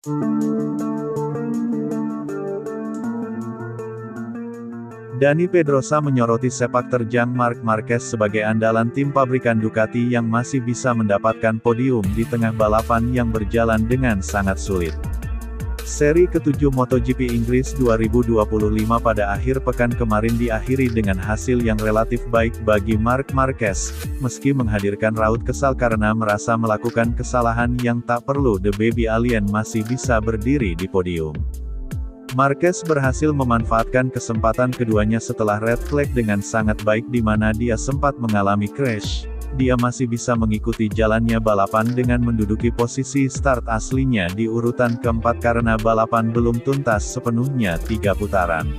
Dani Pedrosa menyoroti sepak terjang Marc Marquez sebagai andalan tim pabrikan Ducati yang masih bisa mendapatkan podium di tengah balapan yang berjalan dengan sangat sulit. Seri ke-7 MotoGP Inggris 2025 pada akhir pekan kemarin diakhiri dengan hasil yang relatif baik bagi Marc Marquez, meski menghadirkan raut kesal karena merasa melakukan kesalahan yang tak perlu. The Baby Alien masih bisa berdiri di podium. Marquez berhasil memanfaatkan kesempatan keduanya setelah red flag dengan sangat baik di mana dia sempat mengalami crash. Dia masih bisa mengikuti jalannya balapan dengan menduduki posisi start aslinya di urutan keempat karena balapan belum tuntas sepenuhnya 3 putaran.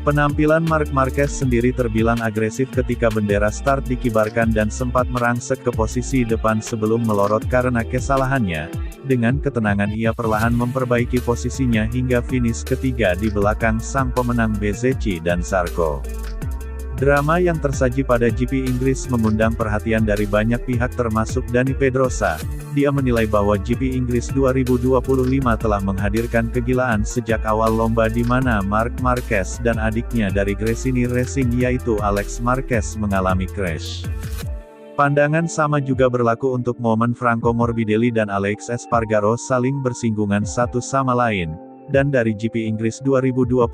Penampilan Marc Marquez sendiri terbilang agresif ketika bendera start dikibarkan dan sempat merangsek ke posisi depan sebelum melorot karena kesalahannya. Dengan ketenangan ia perlahan memperbaiki posisinya hingga finish ketiga di belakang sang pemenang Bezzecchi dan Zarco. Drama yang tersaji pada GP Inggris mengundang perhatian dari banyak pihak termasuk Dani Pedrosa. Dia menilai bahwa GP Inggris 2025 telah menghadirkan kegilaan sejak awal lomba di mana Marc Marquez dan adiknya dari Gresini Racing yaitu Alex Marquez mengalami crash. Pandangan sama juga berlaku untuk momen Franco Morbidelli dan Alex Espargaro saling bersinggungan satu sama lain. Dan dari GP Inggris 2025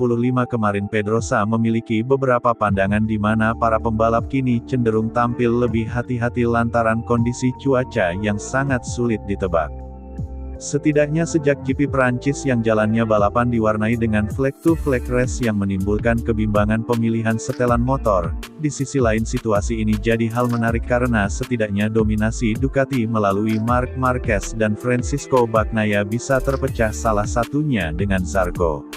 kemarin Pedrosa memiliki beberapa pandangan di mana para pembalap kini cenderung tampil lebih hati-hati lantaran kondisi cuaca yang sangat sulit ditebak. Setidaknya sejak GP Prancis yang jalannya balapan diwarnai dengan flag-to-flag race yang menimbulkan kebimbangan pemilihan setelan motor, di sisi lain situasi ini jadi hal menarik karena setidaknya dominasi Ducati melalui Marc Marquez dan Francisco Bagnaia bisa terpecah salah satunya dengan Zarco.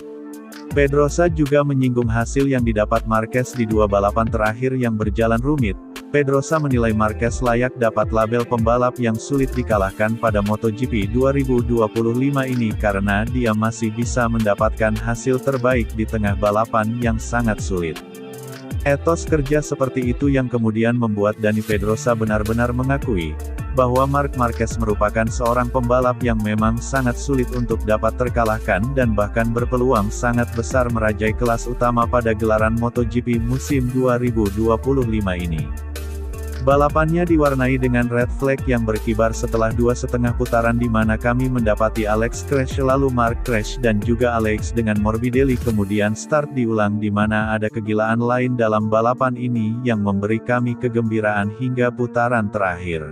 Pedrosa juga menyinggung hasil yang didapat Marquez di 2 balapan terakhir yang berjalan rumit. Pedrosa menilai Marquez layak dapat label pembalap yang sulit dikalahkan pada MotoGP 2025 ini karena dia masih bisa mendapatkan hasil terbaik di tengah balapan yang sangat sulit. Etos kerja seperti itu yang kemudian membuat Dani Pedrosa benar-benar mengakui bahwa Marc Marquez merupakan seorang pembalap yang memang sangat sulit untuk dapat terkalahkan dan bahkan berpeluang sangat besar merajai kelas utama pada gelaran MotoGP musim 2025 ini. Balapannya diwarnai dengan red flag yang berkibar setelah 2,5 putaran di mana kami mendapati Alex crash lalu Marc crash dan juga Alex dengan Morbidelli kemudian start diulang di mana ada kegilaan lain dalam balapan ini yang memberi kami kegembiraan hingga putaran terakhir.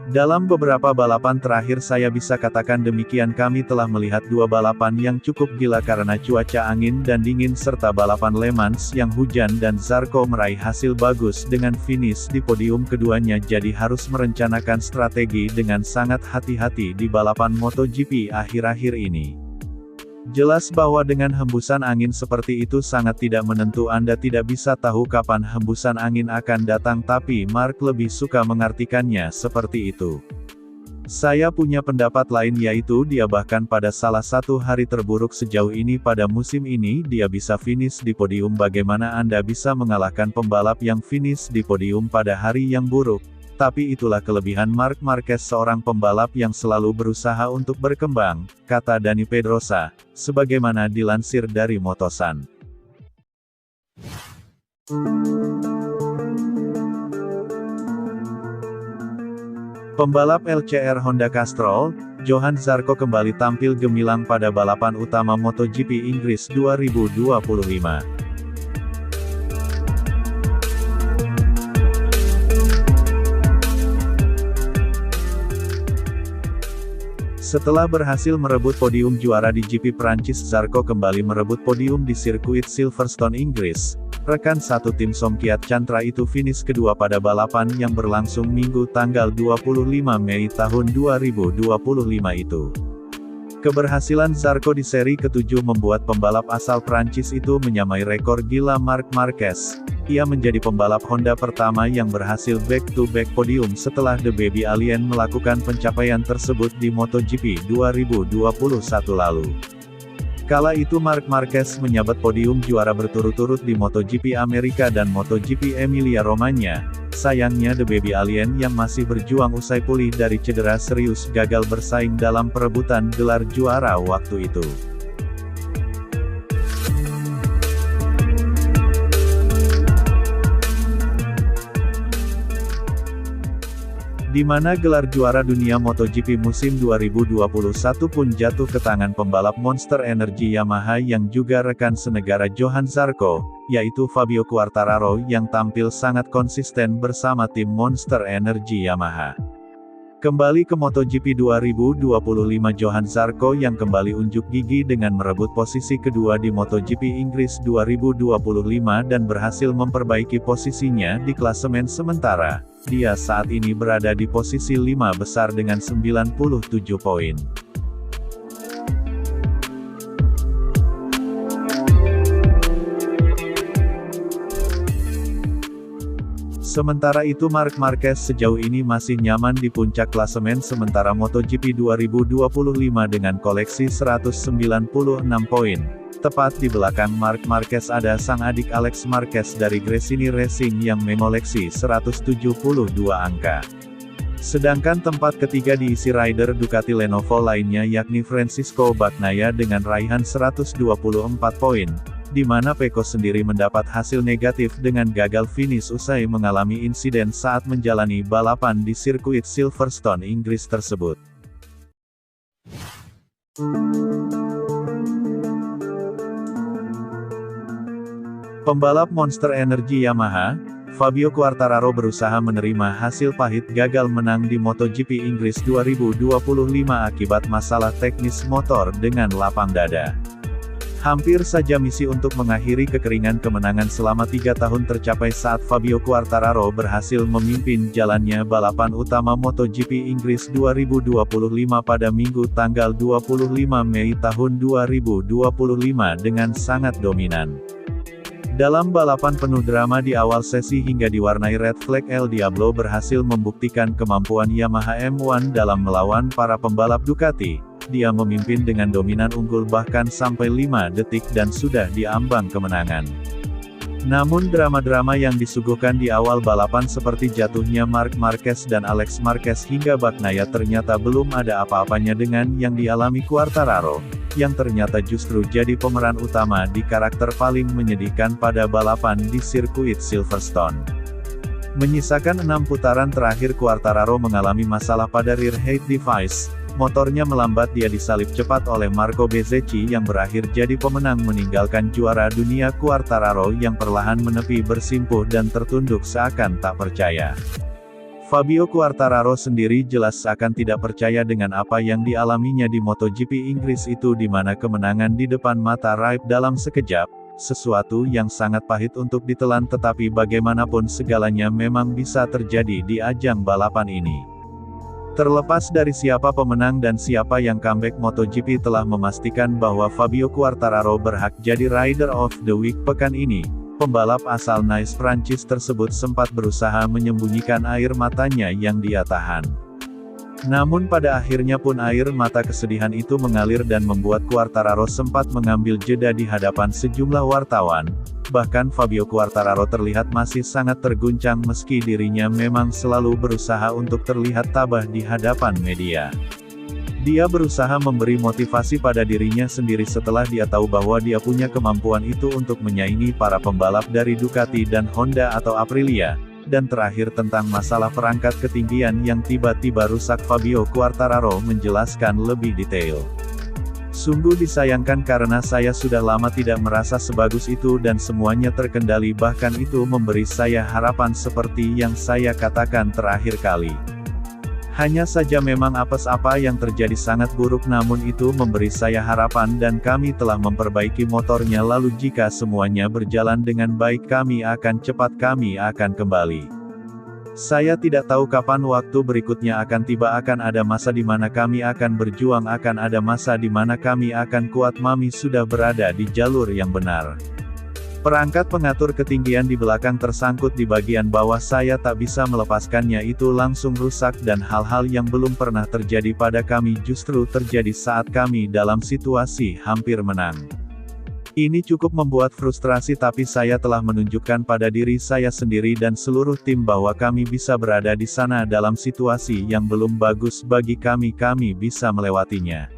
Dalam beberapa balapan terakhir saya bisa katakan demikian kami telah melihat 2 balapan yang cukup gila karena cuaca angin dan dingin serta balapan Le Mans yang hujan dan Zarco meraih hasil bagus dengan finish di podium keduanya jadi harus merencanakan strategi dengan sangat hati-hati di balapan MotoGP akhir-akhir ini. Jelas bahwa dengan hembusan angin seperti itu sangat tidak menentu Anda tidak bisa tahu kapan hembusan angin akan datang tapi Marc lebih suka mengartikannya seperti itu. Saya punya pendapat lain yaitu dia bahkan pada salah satu hari terburuk sejauh ini pada musim ini dia bisa finish di podium bagaimana Anda bisa mengalahkan pembalap yang finish di podium pada hari yang buruk. Tapi itulah kelebihan Marc Marquez seorang pembalap yang selalu berusaha untuk berkembang, kata Dani Pedrosa, sebagaimana dilansir dari Motosan. Pembalap LCR Honda Castrol, Johan Zarco kembali tampil gemilang pada balapan utama MotoGP Inggris 2025. Setelah berhasil merebut podium juara di GP Prancis Zarco kembali merebut podium di sirkuit Silverstone Inggris. Rekan satu tim Somkiat Chantra itu finish kedua pada balapan yang berlangsung Minggu tanggal 25 Mei tahun 2025 itu. Keberhasilan Zarco di seri ke-7 membuat pembalap asal Prancis itu menyamai rekor gila Marc Marquez. Ia menjadi pembalap Honda pertama yang berhasil back-to-back podium setelah The Baby Alien melakukan pencapaian tersebut di MotoGP 2021 lalu. Kala itu Marc Marquez menyabet podium juara berturut-turut di MotoGP Amerika dan MotoGP Emilia-Romagna. Sayangnya The Baby Alien yang masih berjuang usai pulih dari cedera serius gagal bersaing dalam perebutan gelar juara waktu itu. Di mana gelar juara dunia MotoGP musim 2021 pun jatuh ke tangan pembalap Monster Energy Yamaha yang juga rekan senegara Johann Zarco, yaitu Fabio Quartararo yang tampil sangat konsisten bersama tim Monster Energy Yamaha. Kembali ke MotoGP 2025, Johann Zarco yang kembali unjuk gigi dengan merebut posisi kedua di MotoGP Inggris 2025 dan berhasil memperbaiki posisinya di klasemen sementara. Dia saat ini berada di posisi 5 besar dengan 97 poin. Sementara itu Marc Marquez sejauh ini masih nyaman di puncak klasemen sementara MotoGP 2025 dengan koleksi 196 poin. Tepat di belakang Marc Marquez ada sang adik Alex Marquez dari Gresini Racing yang mengoleksi 172 angka. Sedangkan tempat ketiga diisi rider Ducati Lenovo lainnya yakni Francisco Bagnaia dengan raihan 124 poin. Di mana Pecco sendiri mendapat hasil negatif dengan gagal finish usai mengalami insiden saat menjalani balapan di sirkuit Silverstone Inggris tersebut. Pembalap Monster Energy Yamaha, Fabio Quartararo berusaha menerima hasil pahit gagal menang di MotoGP Inggris 2025 akibat masalah teknis motor dengan lapang dada. Hampir saja misi untuk mengakhiri kekeringan kemenangan selama 3 tahun tercapai saat Fabio Quartararo berhasil memimpin jalannya balapan utama MotoGP Inggris 2025 pada Minggu tanggal 25 Mei tahun 2025 dengan sangat dominan. Dalam balapan penuh drama di awal sesi hingga diwarnai red flag, El Diablo berhasil membuktikan kemampuan Yamaha M1 dalam melawan para pembalap Ducati. Dia memimpin dengan dominan unggul bahkan sampai 5 detik dan sudah di ambang kemenangan. Namun drama-drama yang disuguhkan di awal balapan seperti jatuhnya Marc Marquez dan Alex Marquez hingga Bagnaia ternyata belum ada apa-apanya dengan yang dialami Quartararo, yang ternyata justru jadi pemeran utama di karakter paling menyedihkan pada balapan di sirkuit Silverstone. Menyisakan 6 putaran terakhir Quartararo mengalami masalah pada rear head device. Motornya melambat, dia disalip cepat oleh Marco Bezzecchi yang berakhir jadi pemenang meninggalkan juara dunia Quartararo yang perlahan menepi bersimpuh dan tertunduk seakan tak percaya. Fabio Quartararo sendiri jelas seakan tidak percaya dengan apa yang dialaminya di MotoGP Inggris itu di mana kemenangan di depan mata raib dalam sekejap, sesuatu yang sangat pahit untuk ditelan tetapi bagaimanapun segalanya memang bisa terjadi di ajang balapan ini. Terlepas dari siapa pemenang dan siapa yang comeback, MotoGP telah memastikan bahwa Fabio Quartararo berhak jadi Rider of the Week pekan ini. Pembalap asal Nice Prancis tersebut sempat berusaha menyembunyikan air matanya yang dia tahan. Namun pada akhirnya pun air mata kesedihan itu mengalir dan membuat Quartararo sempat mengambil jeda di hadapan sejumlah wartawan. Bahkan Fabio Quartararo terlihat masih sangat terguncang meski dirinya memang selalu berusaha untuk terlihat tabah di hadapan media. Dia berusaha memberi motivasi pada dirinya sendiri setelah dia tahu bahwa dia punya kemampuan itu untuk menyaingi para pembalap dari Ducati dan Honda atau Aprilia. Dan terakhir tentang masalah perangkat ketinggian yang tiba-tiba rusak, Fabio Quartararo menjelaskan lebih detail. Sungguh disayangkan karena saya sudah lama tidak merasa sebagus itu dan semuanya terkendali, bahkan itu memberi saya harapan seperti yang saya katakan terakhir kali. Hanya saja memang apes apa yang terjadi sangat buruk, namun itu memberi saya harapan dan kami telah memperbaiki motornya, lalu jika semuanya berjalan dengan baik kami akan kembali. Saya tidak tahu kapan waktu berikutnya akan tiba, akan ada masa di mana kami akan berjuang, akan ada masa di mana kami akan kuat, Mami sudah berada di jalur yang benar. Perangkat pengatur ketinggian di belakang tersangkut di bagian bawah, saya tak bisa melepaskannya, itu langsung rusak, dan hal-hal yang belum pernah terjadi pada kami justru terjadi saat kami dalam situasi hampir menang. Ini cukup membuat frustrasi, tapi saya telah menunjukkan pada diri saya sendiri dan seluruh tim bahwa kami bisa berada di sana dalam situasi yang belum bagus bagi kami bisa melewatinya.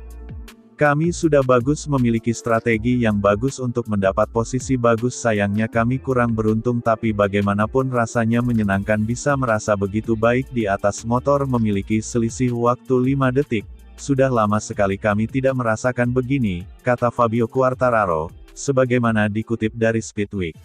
Kami sudah bagus, memiliki strategi yang bagus untuk mendapat posisi bagus, sayangnya kami kurang beruntung, tapi bagaimanapun rasanya menyenangkan bisa merasa begitu baik di atas motor memiliki selisih waktu 5 detik. Sudah lama sekali kami tidak merasakan begini, kata Fabio Quartararo, sebagaimana dikutip dari Speedweek.